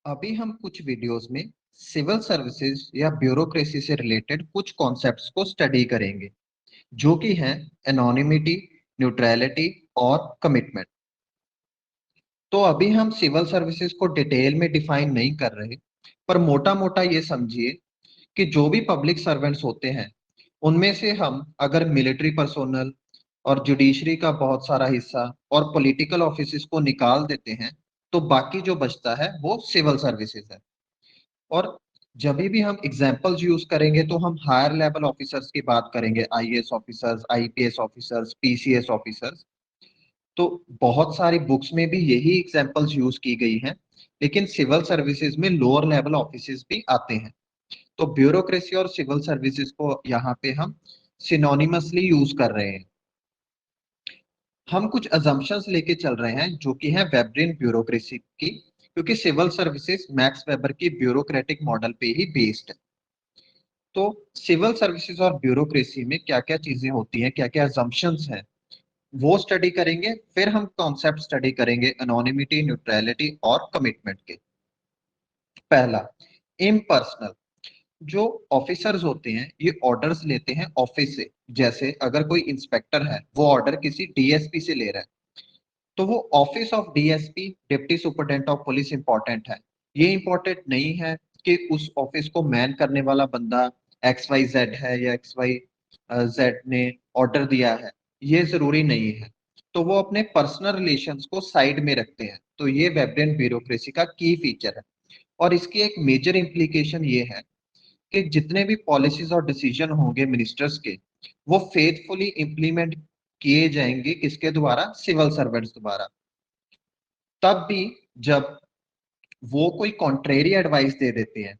अभी हम कुछ वीडियोस में सिविल सर्विसेज या ब्यूरोक्रेसी से रिलेटेड कुछ कॉन्सेप्ट्स को स्टडी करेंगे, जो कि हैं एनोनिमिटी, न्यूट्रलिटी और कमिटमेंट। तो अभी हम सिविल सर्विसेज को डिटेल में डिफाइन नहीं कर रहे, पर मोटा मोटा ये समझिए कि जो भी पब्लिक सर्वेंट्स होते हैं, उनमें से हम अगर मिलिट्री पर्सोनल और जुडिशरी का बहुत सारा हिस्सा और पॉलिटिकल ऑफिसेस को निकाल देते हैं, तो बाकी जो बचता है वो सिविल सर्विसेज है। और जब भी हम एग्जाम्पल्स यूज करेंगे तो हम हायर लेवल ऑफिसर्स की बात करेंगे, IAS officers, IPS officers, PCS officers. तो बहुत सारी बुक्स में भी यही एग्जाम्पल्स यूज की गई हैं, लेकिन सिविल सर्विसेज में लोअर लेवल ऑफिसेज भी आते हैं। तो ब्यूरोक्रेसी और सिविल सर्विसेज को यहाँ पे हम सिनोनिमसली यूज कर रहे हैं। हम कुछ अजम्पशंस लेके चल रहे हैं जो कि है वेबरिन ब्यूरोक्रेसी की, क्योंकि सिविल सर्विसेज मैक्स वेबर की ब्यूरोक्रेटिक मॉडल पे ही बेस्ड है। तो सिविल सर्विसेज और ब्यूरोक्रेसी में क्या क्या चीजें होती हैं, क्या क्या अजम्पशंस हैं, वो स्टडी करेंगे। फिर हम कॉन्सेप्ट स्टडी करेंगे एनोनिमिटी, न्यूट्रलिटी और कमिटमेंट के। पहला, इम्पर्सनल। जो ऑफिसर्स होते हैं ये ऑर्डर्स लेते हैं ऑफिस से। जैसे अगर कोई इंस्पेक्टर है, वो ऑर्डर किसी डीएसपी से ले रहा है, तो वो office of DSP, deputy superintendent of police important है। ये इंपॉर्टेंट नहीं है कि उस ऑफिस को मैन करने वाला बंदा एक्स वाई जेड है या एक्स वाई जेड ने ऑर्डर दिया है, ये जरूरी नहीं है। तो वो अपने पर्सनल रिलेशंस को साइड में रखते हैं। तो ये वेबरिन ब्यूरोक्रेसी का की फीचर है। और इसकी एक मेजर इम्प्लीकेशन ये है कि जितने भी पॉलिसीज और डिसीजन होंगे मिनिस्टर्स के, वो फेथफुली इंप्लीमेंट किए जाएंगे किसके द्वारा? सिविल सर्वेंट्स द्वारा। तब भी जब वो कोई कॉन्ट्रेरी एडवाइस दे देते हैं,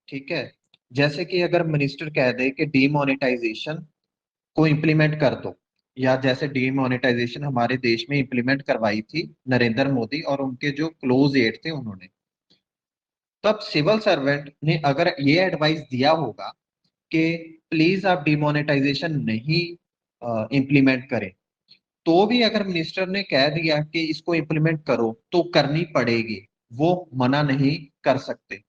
ठीक है, जैसे कि अगर मिनिस्टर कह दे कि डीमोनेटाइजेशन को इम्प्लीमेंट कर दो, या जैसे डीमोनेटाइजेशन हमारे देश में इम्प्लीमेंट करवाई थी नरेंद्र मोदी और उनके जो क्लोज एड थे उन्होंने, तब सिविल सर्वेंट ने अगर ये एडवाइस दिया होगा कि प्लीज आप डिमोनेटाइजेशन नहीं इम्प्लीमेंट करें, तो भी अगर मिनिस्टर ने कह दिया कि इसको इम्प्लीमेंट करो तो करनी पड़ेगी, वो मना नहीं कर सकते।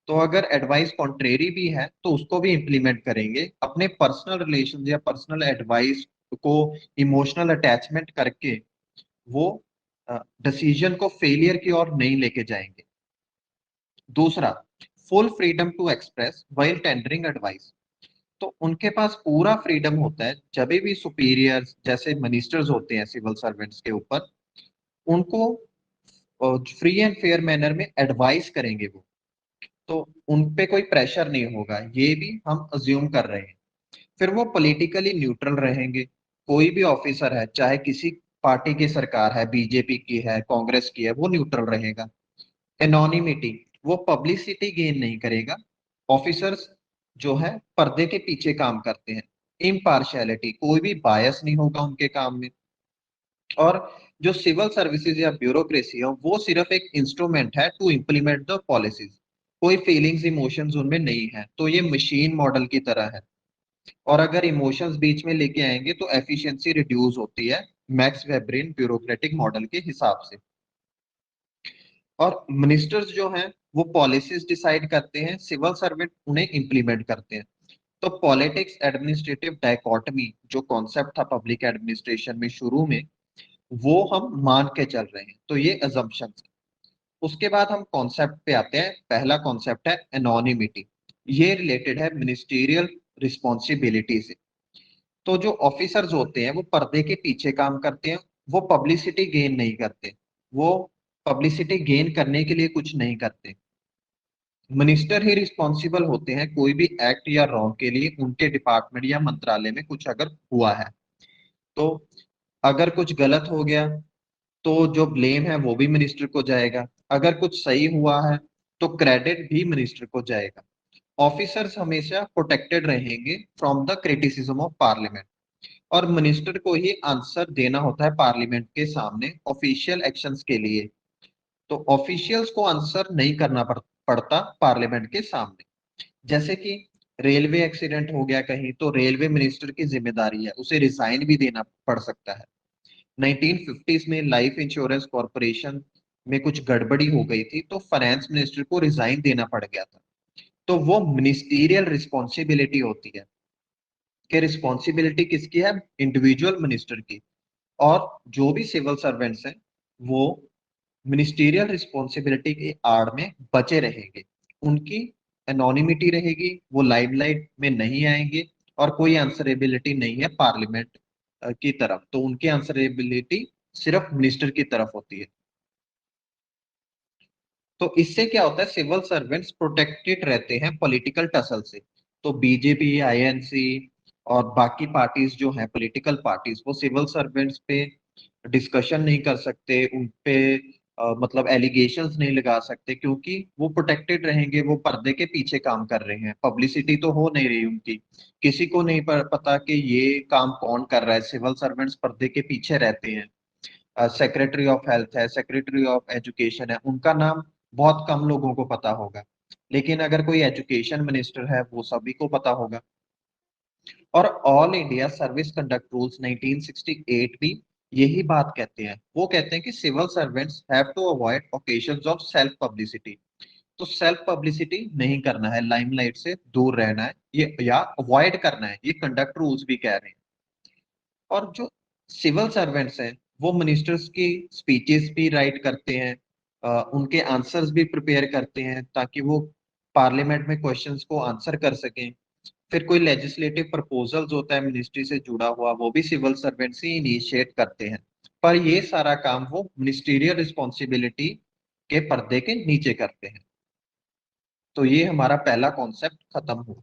तो अगर एडवाइस कॉन्ट्रेरी भी है तो उसको भी इम्प्लीमेंट करेंगे। अपने पर्सनल रिलेशन या पर्सनल एडवाइस को इमोशनल अटैचमेंट करके वो डिसीजन को फेलियर की ओर नहीं लेके जाएंगे। दूसरा, full freedom to express while tendering advice. तो उनके पास पूरा फ्रीडम होता है जब भी सुपीरियर्स जैसे मिनिस्टर्स होते हैं सिविल सर्वेंट्स के ऊपर, उनको फ्री एंड फेयर मैनर में एडवाइस करेंगे वो। तो उन पे कोई प्रेशर नहीं होगा, ये भी हम अज्यूम कर रहे हैं। फिर वो पॉलिटिकली न्यूट्रल रहेंगे। कोई भी ऑफिसर है, चाहे किसी पार्टी की सरकार है, बीजेपी की है, कांग्रेस की है, वो न्यूट्रल रहेगा। एनोनिमिटी, वो पब्लिसिटी गेन नहीं करेगा। ऑफिसर्स जो है पर्दे के पीछे काम करते हैं। इम्पार्शियलिटी, कोई भी बायस नहीं होगा उनके काम में। और जो सिविल सर्विसेज या ब्यूरोक्रेसी है, वो सिर्फ एक इंस्ट्रूमेंट है टू इम्प्लीमेंट द पॉलिसीज। कोई फीलिंग्स इमोशंस उनमें नहीं है, तो ये मशीन मॉडल की तरह है। और अगर इमोशंस बीच में लेके आएंगे तो एफिशिएंसी रिड्यूस होती है, मैक्स वेबरिन ब्यूरोक्रेटिक मॉडल के हिसाब से। और मिनिस्टर्स जो हैं वो पॉलिसीज डिसाइड करते हैं, सिविल सर्वेंट उन्हें इंप्लीमेंट करते हैं। तो पॉलिटिक्स एडमिनिस्ट्रेटिव डायकोटमी जो कॉन्सेप्ट था पब्लिक एडमिनिस्ट्रेशन में शुरू में, वो हम मान के चल रहे हैं। तो ये अजम्पशंस। उसके बाद हम कॉन्सेप्ट पे आते हैं। पहला कॉन्सेप्ट है एनोनिमिटी। ये रिलेटेड है मिनिस्टीरियल रिस्पॉन्सिबिलिटी से। तो जो ऑफिसर्स होते हैं वो पर्दे के पीछे काम करते हैं, वो पब्लिसिटी गेन नहीं करते, वो पब्लिसिटी गेन करने के लिए कुछ नहीं करते। मिनिस्टर ही रिस्पॉन्सिबल होते हैं कोई भी एक्ट या रॉन्ग के लिए, उनके डिपार्टमेंट या मंत्रालय में कुछ अगर हुआ है तो। अगर कुछ गलत हो गया तो जो ब्लेम है वो भी मिनिस्टर को जाएगा। अगर कुछ सही हुआ है तो क्रेडिट भी मिनिस्टर को जाएगा। ऑफिसर्स हमेशा प्रोटेक्टेड रहेंगे from the criticism of parliament. और मिनिस्टर को ही आंसर देना होता है पार्लियामेंट के सामने ऑफिशियल एक्शंस के लिए। तो ऑफिशियल्स को आंसर नहीं करना पड़ता पार्लियामेंट के सामने। जैसे कि रेलवे एक्सीडेंट हो गया कहीं, तो रेलवे मिनिस्टर की जिम्मेदारी है, उसे रिजाइन भी देना पड़ सकता है। 1950s में लाइफ इंश्योरेंस कॉर्पोरेशन में कुछ गड़बड़ी हो गई थी, तो फाइनेंस मिनिस्टर को रिजाइन देना पड़ गया था। तो वो मिनिस्टीरियल रिस्पॉन्सिबिलिटी होती है कि रिस्पॉन्सिबिलिटी किसकी है, इंडिविजुअल मिनिस्टर की। और जो भी सिविल सर्वेंट्स हैं वो मिनिस्टीरियल रिस्पॉन्सिबिलिटी की आड़ में बचे रहेंगे, उनकी एनोनिमिटी रहेगी, वो लाइमलाइट में नहीं आएंगे, और कोई आंसरेबिलिटी नहीं है पार्लियामेंट की तरफ, तो उनकी आंसरेबिलिटी सिर्फ मिनिस्टर की तरफ होती है। तो इससे क्या होता है, सिविल सर्वेंट्स प्रोटेक्टेड रहते हैं पॉलिटिकल टसल से। तो बीजेपी, आईएनसी और बाकी पार्टीज जो हैं, पॉलिटिकल पार्टीज, वो सिविल सर्वेंट्स पे डिस्कशन नहीं कर सकते, उन पे मतलब एलिगेशंस नहीं लगा सकते, क्योंकि वो प्रोटेक्टेड रहेंगे, वो पर्दे के पीछे काम कर रहे हैं, पब्लिसिटी तो हो नहीं रही उनकी, किसी को नहीं पता कि ये काम कौन कर रहा है। सिविल सर्वेंट्स पर्दे के पीछे रहते हैं। सेक्रेटरी ऑफ हेल्थ है, सेक्रेटरी ऑफ एजुकेशन है, उनका नाम बहुत कम लोगों को पता होगा, लेकिन अगर कोई एजुकेशन मिनिस्टर है वो सभी को पता होगा। और all India service conduct rules 1968 भी यही बात कहते हैं। वो कहते हैं कि civil servants have to avoid occasions of self publicity. तो सेल्फ पब्लिसिटी नहीं करना है, लाइमलाइट से दूर रहना है, ये या अवॉइड करना है, ये कंडक्ट रूल्स भी कह रहे हैं। और जो सिविल सर्वेंट्स हैं वो मिनिस्टर्स की स्पीचेस भी राइट करते हैं, उनके आंसर्स भी प्रिपेयर करते हैं, ताकि वो पार्लियामेंट में क्वेश्चंस को आंसर कर सकें। फिर कोई लेजिस्लेटिव प्रपोजल्स होता है मिनिस्ट्री से जुड़ा हुआ, वो भी सिविल सर्वेंट्स ही इनिशिएट करते हैं। पर ये सारा काम वो मिनिस्टीरियल रिस्पॉन्सिबिलिटी के पर्दे के नीचे करते हैं। तो ये हमारा पहला कॉन्सेप्ट खत्म हुआ।